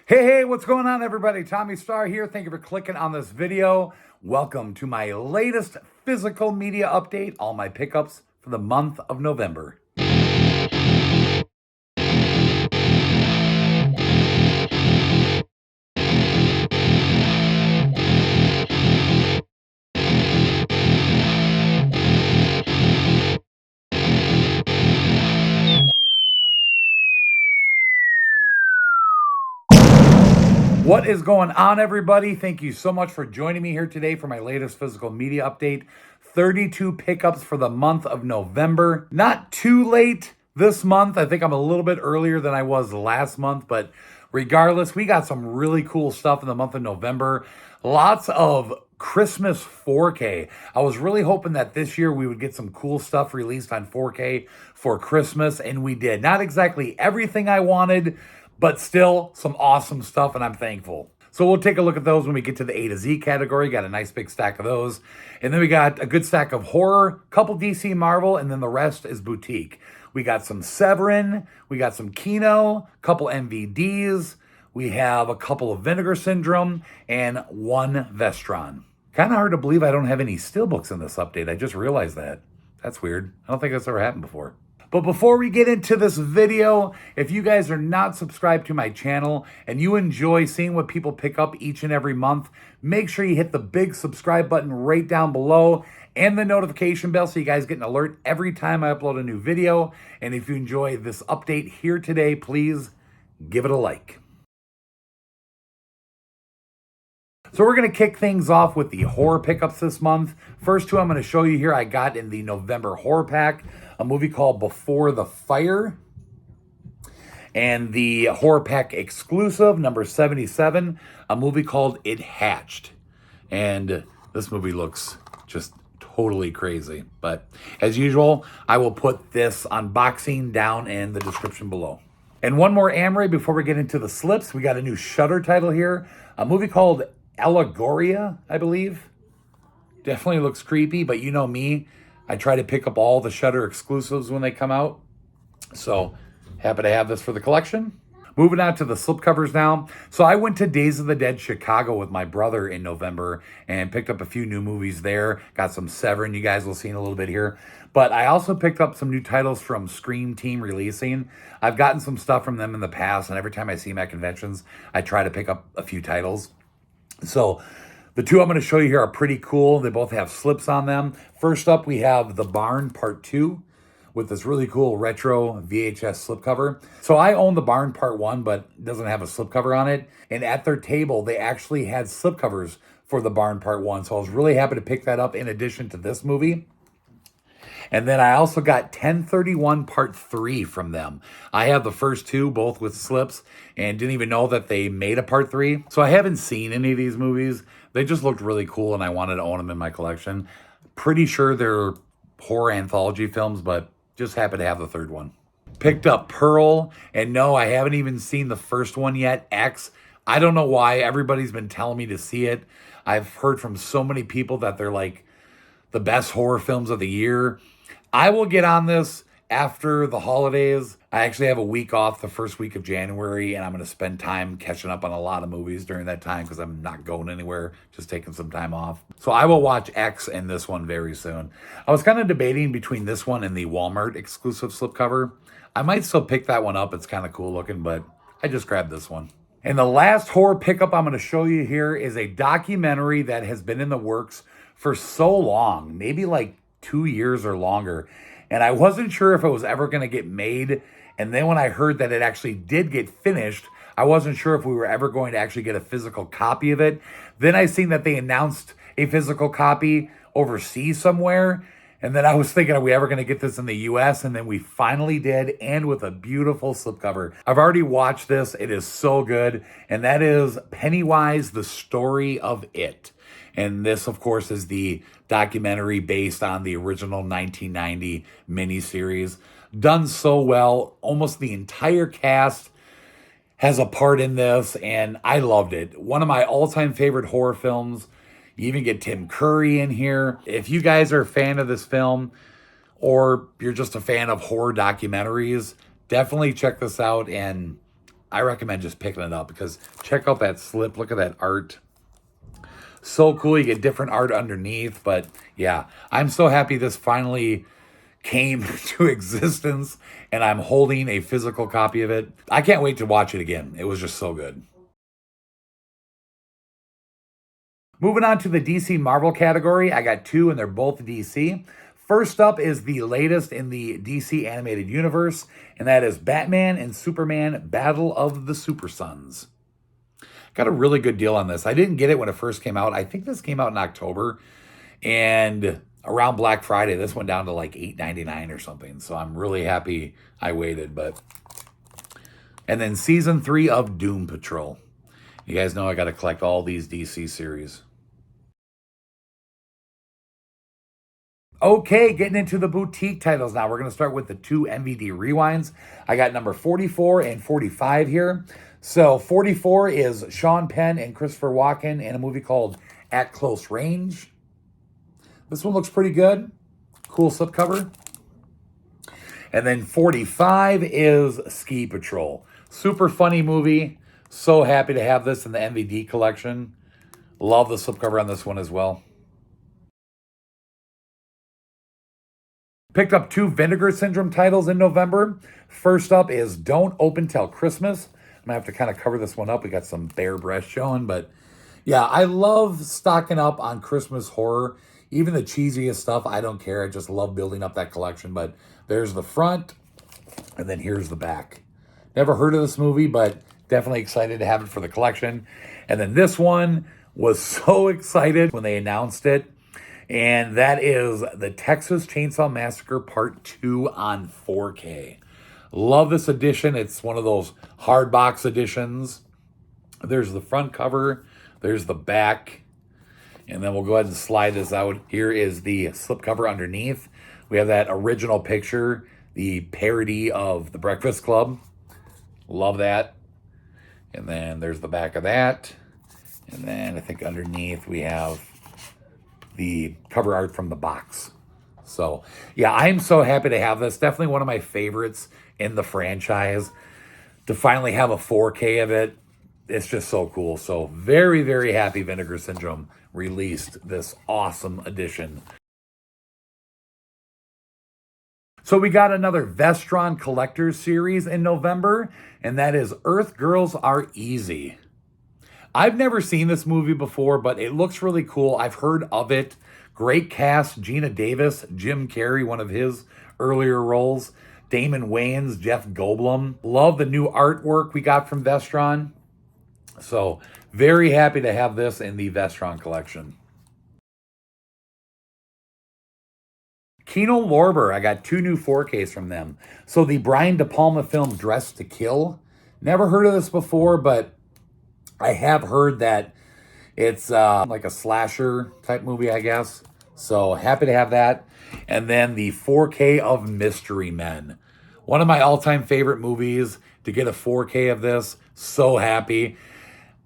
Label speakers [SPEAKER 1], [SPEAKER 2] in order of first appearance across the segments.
[SPEAKER 1] Hey, what's going on, everybody? Tommy Star here. Thank you for clicking on this video. Welcome to my latest physical media update, all my pickups for the month of November. What is going on, everybody? Thank you so much for joining me here today for my latest physical media update. 32 pickups for the month of November. Not too late this month. I think I'm a little bit earlier than I was last month, but regardless, we got some really cool stuff in the month of November. Lots of Christmas 4K. I was really hoping that this year we would get some cool stuff released on 4K for Christmas, and we did. Not exactly everything I wanted, but still some awesome stuff, and I'm thankful. So we'll take a look at those when we get to the A to Z category. Got a nice big stack of those. And then we got a good stack of horror, couple DC Marvel, and then the rest is boutique. We got some Severin, we got some Kino, couple MVDs, we have a couple of Vinegar Syndrome, and one Vestron. Kind of hard to believe I don't have any steelbooks in this update. I just realized that. That's weird. I don't think that's ever happened before. But before we get into this video, if you guys are not subscribed to my channel and you enjoy seeing what people pick up each and every month, make sure you hit the big subscribe button right down below and the notification bell so you guys get an alert every time I upload a new video. And if you enjoy this update here today, please give it a like. So we're going to kick things off with the horror pickups this month. First two I'm going to show you here I got in the November HorrorPack, a movie called Before the Fire, and the HorrorPack exclusive, number 77, a movie called It Hatched. And this movie looks just totally crazy. But as usual, I will put this unboxing down in the description below. And one more Amray before we get into the slips. We got a new Shudder title here, a movie called Allegoria, I believe. Definitely looks creepy, but you know me. I try to pick up all the Shudder exclusives when they come out. So, happy to have this for the collection. Moving on to the slipcovers now. So I went to Days of the Dead Chicago with my brother in November and picked up a few new movies there. Got some Severin, you guys will see in a little bit here. But I also picked up some new titles from Scream Team releasing. I've gotten some stuff from them in the past, and every time I see them at conventions, I try to pick up a few titles. So the two I'm going to show you here are pretty cool. They both have slips on them. First up, we have The Barn Part 2 with this really cool retro VHS slipcover. So I own The Barn Part 1, but it doesn't have a slipcover on it. And at their table, they actually had slipcovers for The Barn Part 1. So I was really happy to pick that up in addition to this movie. And then I also got 1031 Part 3 from them. I have the first two, both with slips, and didn't even know that they made a Part 3. So I haven't seen any of these movies. They just looked really cool, and I wanted to own them in my collection. Pretty sure they're horror anthology films, but just happy to have the third one. Picked up Pearl, and no, I haven't even seen the first one yet, X. I don't know why. Everybody's been telling me to see it. I've heard from so many people that they're like the best horror films of the year. I will get on this after the holidays. I actually have a week off the first week of January, and I'm going to spend time catching up on a lot of movies during that time because I'm not going anywhere, just taking some time off. So I will watch X and this one very soon. I was kind of debating between this one and the Walmart exclusive slipcover. I might still pick that one up. It's kind of cool looking, but I just grabbed this one. And the last horror pickup I'm going to show you here is a documentary that has been in the works for so long, maybe like 2 years or longer. And I wasn't sure if it was ever going to get made. And then when I heard that it actually did get finished, I wasn't sure if we were ever going to actually get a physical copy of it. Then I seen that they announced a physical copy overseas somewhere. And then I was thinking, are we ever going to get this in the US? And then we finally did, and with a beautiful slipcover. I've already watched this. It is so good. And that is Pennywise, the Story of It. And this, of course, is the documentary based on the original 1990 miniseries. Done so well. Almost the entire cast has a part in this, and I loved it. One of my all-time favorite horror films. You even get Tim Curry in here. If you guys are a fan of this film, or you're just a fan of horror documentaries, definitely check this out. And I recommend just picking it up because check out that slip. Look at that art. So cool. You get different art underneath. But yeah, I'm so happy this finally came to existence and I'm holding a physical copy of it. I can't wait to watch it again. It was just so good. Moving on to the DC Marvel category, I got two and they're both DC. First up is the latest in the DC animated universe, and that is Batman and Superman Battle of the Super Sons. Got a really good deal on this. I didn't get it when it first came out. I think this came out in October, and around Black Friday, this went down to like $8.99 or something. So I'm really happy I waited. And then season 3 of Doom Patrol. You guys know I got to collect all these DC series. Okay, getting into the boutique titles now. We're going to start with the 2 MVD rewinds. I got number 44 and 45 here. So 44 is Sean Penn and Christopher Walken in a movie called At Close Range. This one looks pretty good. Cool slipcover. And then 45 is Ski Patrol. Super funny movie. So happy to have this in the MVD collection. Love the slipcover on this one as well. Picked up 2 Vinegar Syndrome titles in November. First up is Don't Open Till Christmas. I'm going to have to kind of cover this one up. We got some bare breast showing. But yeah, I love stocking up on Christmas horror. Even the cheesiest stuff, I don't care. I just love building up that collection. But there's the front, and then here's the back. Never heard of this movie, but definitely excited to have it for the collection. And then this one was so excited when they announced it. And that is the Texas Chainsaw Massacre Part 2 on 4K. Love this edition. It's one of those hard box editions. There's the front cover. There's the back. And then we'll go ahead and slide this out. Here is the slipcover underneath. We have that original picture, the parody of The Breakfast Club. Love that. And then there's the back of that. And then I think underneath we have the cover art from the box. So yeah, I'm so happy to have this. Definitely one of my favorites in the franchise. To finally have a 4K of it, it's just so cool. So very, very happy Vinegar Syndrome released this awesome edition. So we got another Vestron Collectors series in November, and that is Earth Girls Are Easy. I've never seen this movie before, but it looks really cool. I've heard of it. Great cast, Gina Davis, Jim Carrey, one of his earlier roles, Damon Wayans, Jeff Goldblum. Love the new artwork we got from Vestron. So very happy to have this in the Vestron collection. Kino Lorber, I got 2 new 4Ks from them. So the Brian De Palma film Dressed to Kill. Never heard of this before, but I have heard that it's like a slasher type movie, I guess. So happy to have that. And then the 4K of Mystery Men. One of my all-time favorite movies. To get a 4K of this, so happy.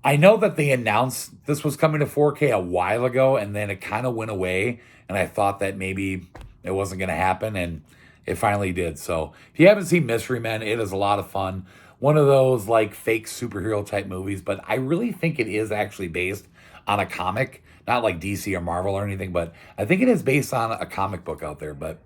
[SPEAKER 1] I know that they announced this was coming to 4K a while ago, and then it kind of went away. And I thought that maybe it wasn't going to happen, and it finally did. So if you haven't seen Mystery Men, it is a lot of fun. One of those like fake superhero type movies, but I really think it is actually based on a comic, not like DC or Marvel or anything, but I think it is based on a comic book out there. But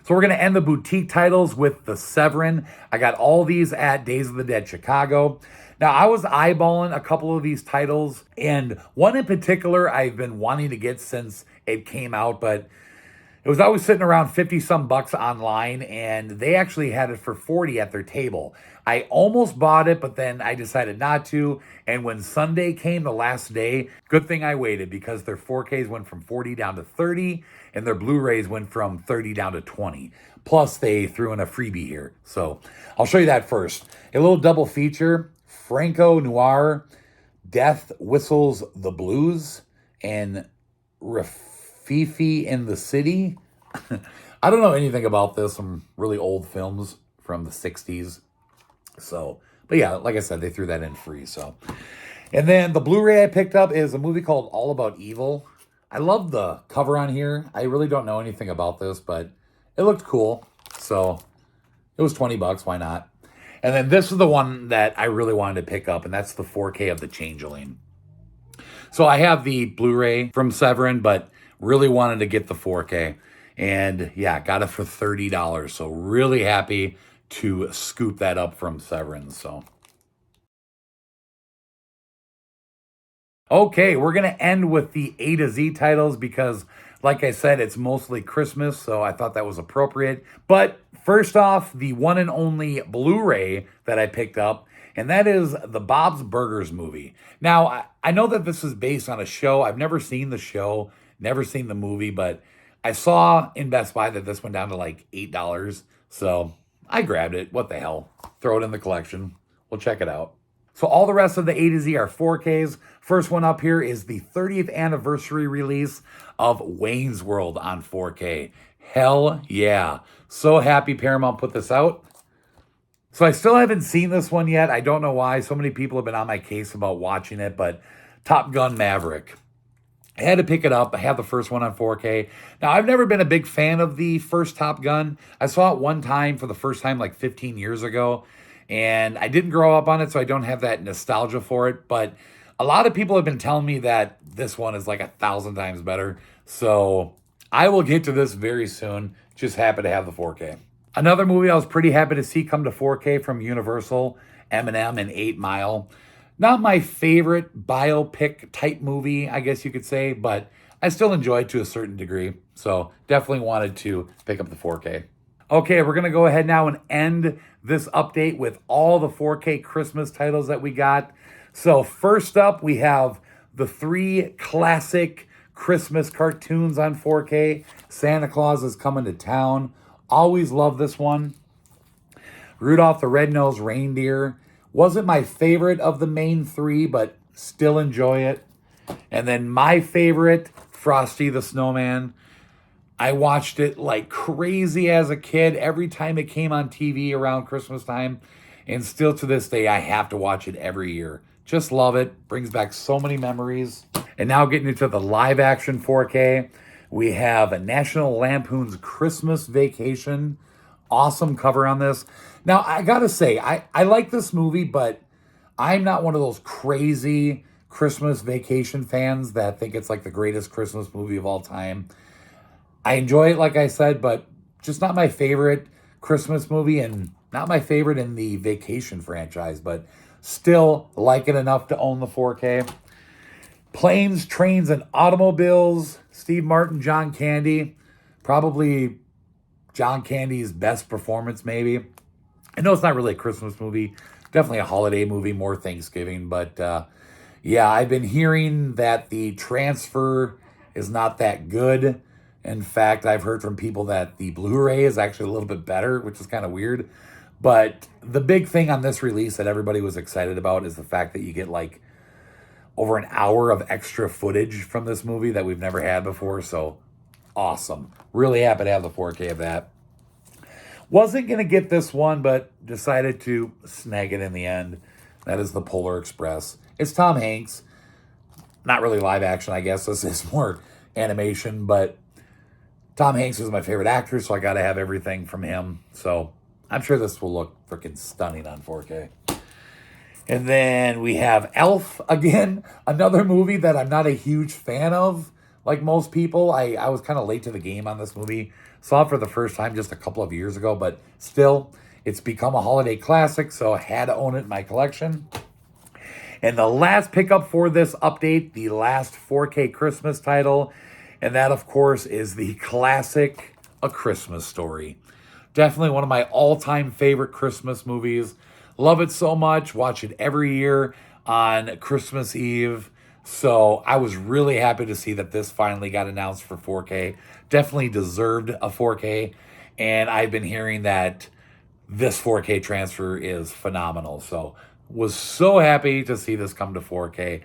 [SPEAKER 1] so we're going to end the boutique titles with the Severin. I got all these at Days of the Dead Chicago. Now, I was eyeballing a couple of these titles, and one in particular I've been wanting to get since it came out, but it was always sitting around 50 some bucks online, and they actually had it for 40 at their table. I almost bought it, but then I decided not to. And when Sunday came, the last day, good thing I waited because their 4Ks went from 40 down to 30, and their Blu-rays went from 30 down to 20. Plus, they threw in a freebie here. So I'll show you that first. A little double feature, Franco Noir, Death Whistles the Blues, and Fifi in the City. I don't know anything about this. Some really old films from the 60s. So, but yeah, like I said, they threw that in free. So, and then the Blu-ray I picked up is a movie called All About Evil. I love the cover on here. I really don't know anything about this, but it looked cool. So It was 20 bucks. Why not? And then this is the one that I really wanted to pick up, and that's the 4K of The Changeling. So I have the Blu-ray from Severin, but really wanted to get the 4K. And yeah, got it for $30. So really happy to scoop that up from Severin. So okay, we're going to end with the A to Z titles because, like I said, it's mostly Christmas, so I thought that was appropriate. But first off, the one and only Blu-ray that I picked up, and that is the Bob's Burgers movie. Now, I know that this is based on a show. I've never seen the show, never seen the movie, but I saw in Best Buy that this went down to like $8, so I grabbed it. What the hell? Throw it in the collection. We'll check it out. So all the rest of the A to Z are 4Ks. First one up here is the 30th anniversary release of Wayne's World on 4K. Hell yeah. So happy Paramount put this out. So I still haven't seen this one yet. I don't know why. So many people have been on my case about watching it, but Top Gun Maverick. I had to pick it up. I have the first one on 4K. Now, I've never been a big fan of the first Top Gun. I saw it one time for the first time like 15 years ago. And I didn't grow up on it, so I don't have that nostalgia for it. But a lot of people have been telling me that this one is like 1,000 times better. So I will get to this very soon. Just happy to have the 4K. Another movie I was pretty happy to see come to 4K from Universal, Eminem and 8 Mile. Not my favorite biopic type movie, I guess you could say, but I still enjoy it to a certain degree. So definitely wanted to pick up the 4K. Okay, we're going to go ahead now and end this update with all the 4K Christmas titles that we got. So first up, we have the 3 classic Christmas cartoons on 4K. Santa Claus is Coming to Town. Always love this one. Rudolph the Red-Nosed Reindeer. Wasn't my favorite of the main 3, but still enjoy it. And then my favorite, Frosty the Snowman. I watched it like crazy as a kid every time it came on TV around Christmas time. And still to this day, I have to watch it every year. Just love it. Brings back so many memories. And now getting into the live action 4K, we have a National Lampoon's Christmas Vacation. Awesome cover on this. Now, I gotta say, I like this movie, but I'm not one of those crazy Christmas Vacation fans that think it's like the greatest Christmas movie of all time. I enjoy it, like I said, but just not my favorite Christmas movie and not my favorite in the Vacation franchise, but still like it enough to own the 4K. Planes, Trains, and Automobiles. Steve Martin, John Candy. Probably John Candy's best performance, maybe. I know it's not really a Christmas movie. Definitely a holiday movie, more Thanksgiving. But yeah, I've been hearing that the transfer is not that good. In fact, I've heard from people that the Blu-ray is actually a little bit better, which is kind of weird. But the big thing on this release that everybody was excited about is the fact that you get like over an hour of extra footage from this movie that we've never had before. So awesome. Really happy to have the 4K of that. Wasn't going to get this one, but decided to snag it in the end. That is the Polar Express. It's Tom Hanks. Not really live action, I guess. This is more animation, but Tom Hanks is my favorite actor, so I got to have everything from him. So I'm sure this will look freaking stunning on 4K. And then we have Elf again, another movie that I'm not a huge fan of, like most people. I was kind of late to the game on this movie. Saw it for the first time just a couple of years ago, but still, it's become a holiday classic, so I had to own it in my collection. And the last pickup for this update, the last 4K Christmas title, and that, of course, is the classic A Christmas Story. Definitely one of my all-time favorite Christmas movies. Love it so much. Watch it every year on Christmas Eve. So I was really happy to see that this finally got announced for 4K. Definitely deserved a 4K. And I've been hearing that this 4K transfer is phenomenal. So was so happy to see this come to 4K.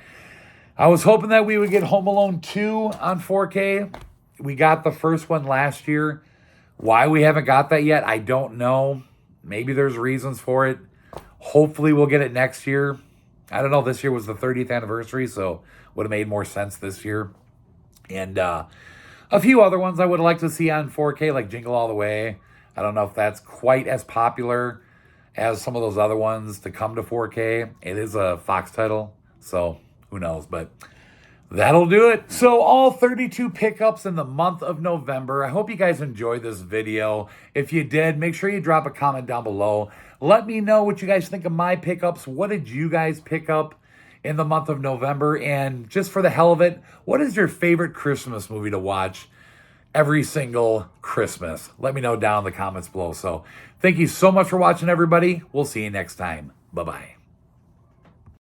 [SPEAKER 1] I was hoping that we would get Home Alone 2 on 4K. We got the first one last year. Why we haven't got that yet, I don't know. Maybe there's reasons for it. Hopefully we'll get it next year. I don't know. This year was the 30th anniversary, so would have made more sense this year. And a few other ones I would like to see on 4K, like Jingle All the Way. I don't know if that's quite as popular as some of those other ones to come to 4K. It is a Fox title, so who knows, but that'll do it. So all 32 pickups in the month of November. I hope you guys enjoyed this video. If you did, make sure you drop a comment down below. Let me know what you guys think of my pickups. What did you guys pick up in the month of November? And just for the hell of it, what is your favorite Christmas movie to watch every single Christmas? Let me know down in the comments below. So thank you so much for watching, everybody. We'll see you next time. Bye-bye.